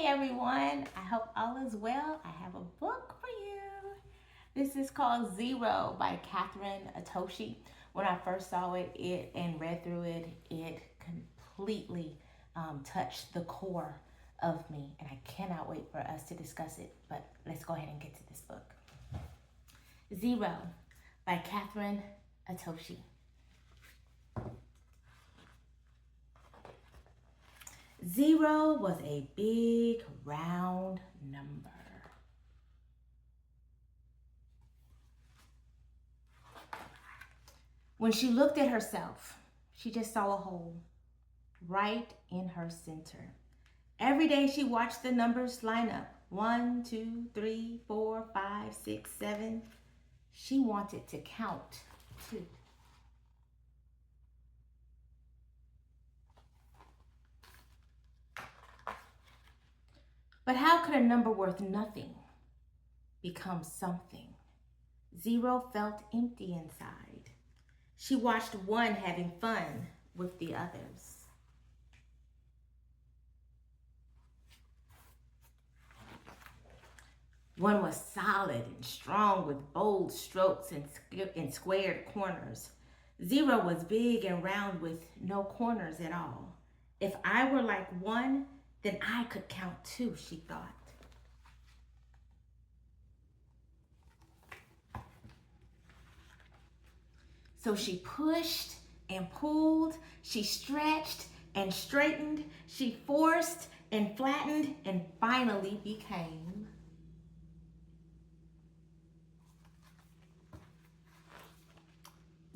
everyone. I hope all is well. I have a book for you. This is called Zero by Kathryn Otoshi. When I first saw it and read through it, it completely touched the core of me, and I cannot wait for us to discuss it. But let's go ahead and get to this book. Zero by Kathryn Otoshi. Zero was a big round number. When she looked at herself, she just saw a hole right in her center. Every day she watched the numbers line up. 1, 2, 3, 4, 5, 6, 7. She wanted to count too. But how could a number worth nothing become something? Zero felt empty inside. She watched one having fun with the others. One was solid and strong with bold strokes and squared corners. Zero was big and round with no corners at all. If I were like one, then I could count too, she thought. So she pushed and pulled, she stretched and straightened, she forced and flattened and finally became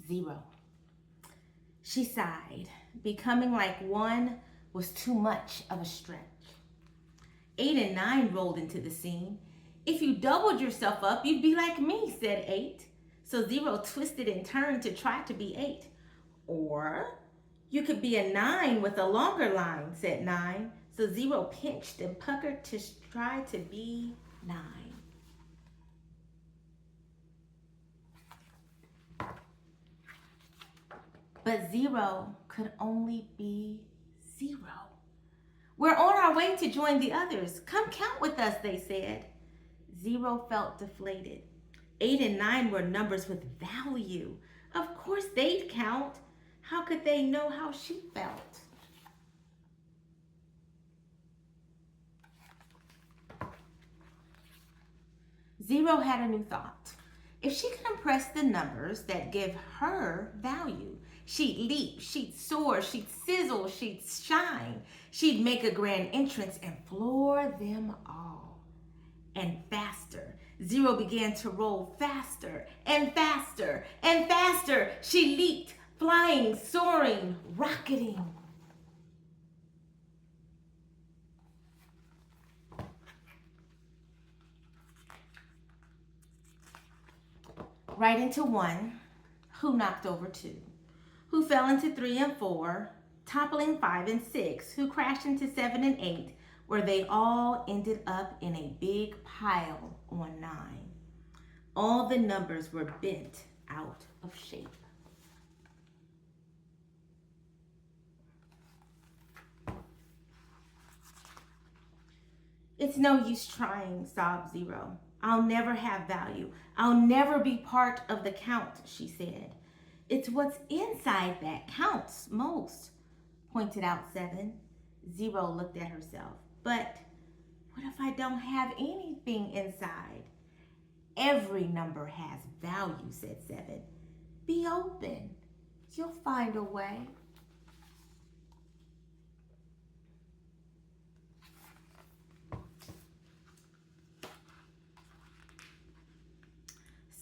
zero. She sighed. Becoming like one was too much of a stretch. 8 and 9 rolled into the scene. If you doubled yourself up, you'd be like me, said 8. So Zero twisted and turned to try to be 8. Or you could be a 9 with a longer line, said 9. So Zero pinched and puckered to try to be 9. But Zero could only be 0. We're on our way to join the others. Come count with us, they said. Zero felt deflated. 8 and 9 were numbers with value. Of course they'd count. How could they know how she felt? Zero had a new thought. If she could impress the numbers that give her value, she'd leap, she'd soar, she'd sizzle, she'd shine. She'd make a grand entrance and floor them all. And faster. Zero began to roll faster and faster and faster. She leaped, flying, soaring, rocketing. Right into 1, who knocked over 2, who fell into 3 and 4, toppling 5 and 6, who crashed into 7 and 8, where they all ended up in a big pile on 9. All the numbers were bent out of shape. It's no use trying, sobbed Zero. I'll never have value. I'll never be part of the count, she said. It's what's inside that counts most, pointed out 7. Zero looked at herself. But what if I don't have anything inside? Every number has value, said 7. Be open. You'll find a way.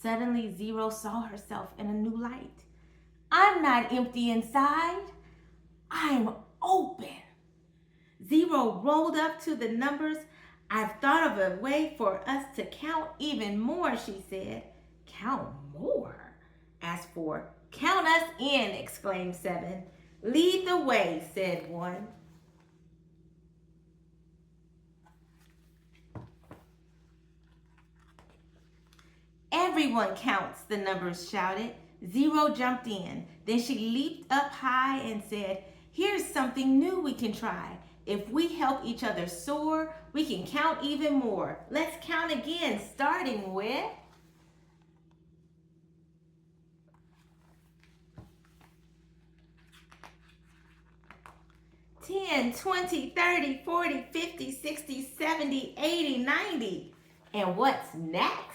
Suddenly, Zero saw herself in a new light. I'm not empty inside. I'm open. Zero rolled up to the numbers. I've thought of a way for us to count even more, she said. Count more? Asked 4. Count us in, exclaimed 7. Lead the way, said 1. Everyone counts, the numbers shouted. Zero jumped in. Then she leaped up high and said, here's something new we can try. If we help each other soar, we can count even more. Let's count again, starting with 10, 20, 30, 40, 50, 60, 70, 80, 90. And what's next?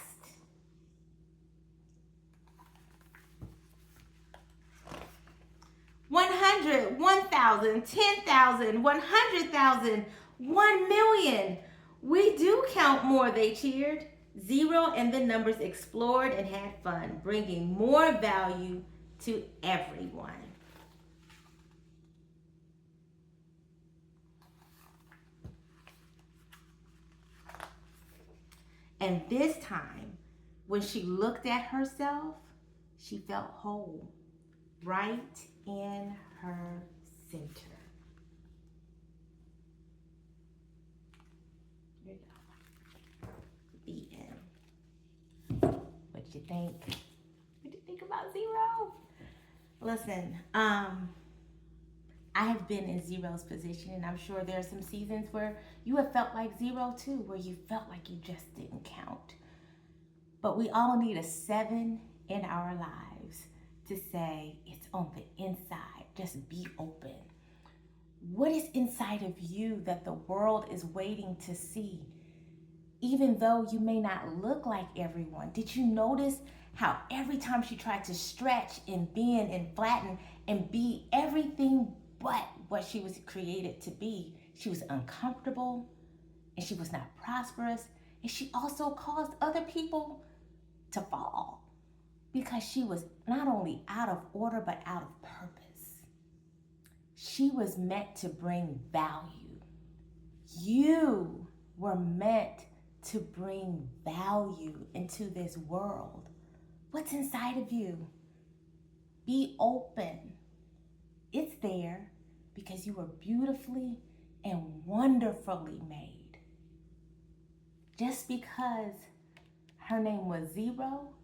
100, 1,000, 10,000, 100,000, 1,000,000. We do count more, they cheered. Zero and the numbers explored and had fun, bringing more value to everyone. And this time, when she looked at herself, she felt whole, right in her center. Here you go. The end. What you think? What you think about zero? Listen, I have been in Zero's position, and I'm sure there are some seasons where you have felt like zero too, where you felt like you just didn't count. But we all need a 7 in our lives to say it's on the inside. Just be open. What is inside of you that the world is waiting to see? Even though you may not look like everyone, did you notice how every time she tried to stretch and bend and flatten and be everything but what she was created to be, she was uncomfortable and she was not prosperous, and she also caused other people to fall because she was not only out of order but out of purpose. She was meant to bring value. You were meant to bring value into this world. What's inside of you? Be open. It's there because you were beautifully and wonderfully made. Just because her name was Zero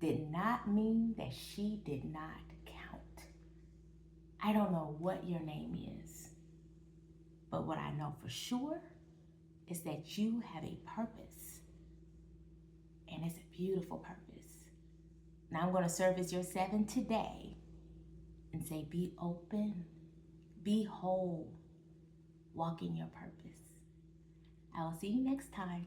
did not mean that she did not count. I don't know what your name is, but what I know for sure is that you have a purpose, and it's a beautiful purpose. Now I'm going to serve as your 7 today and say, be open, be whole, walk in your purpose. I will see you next time.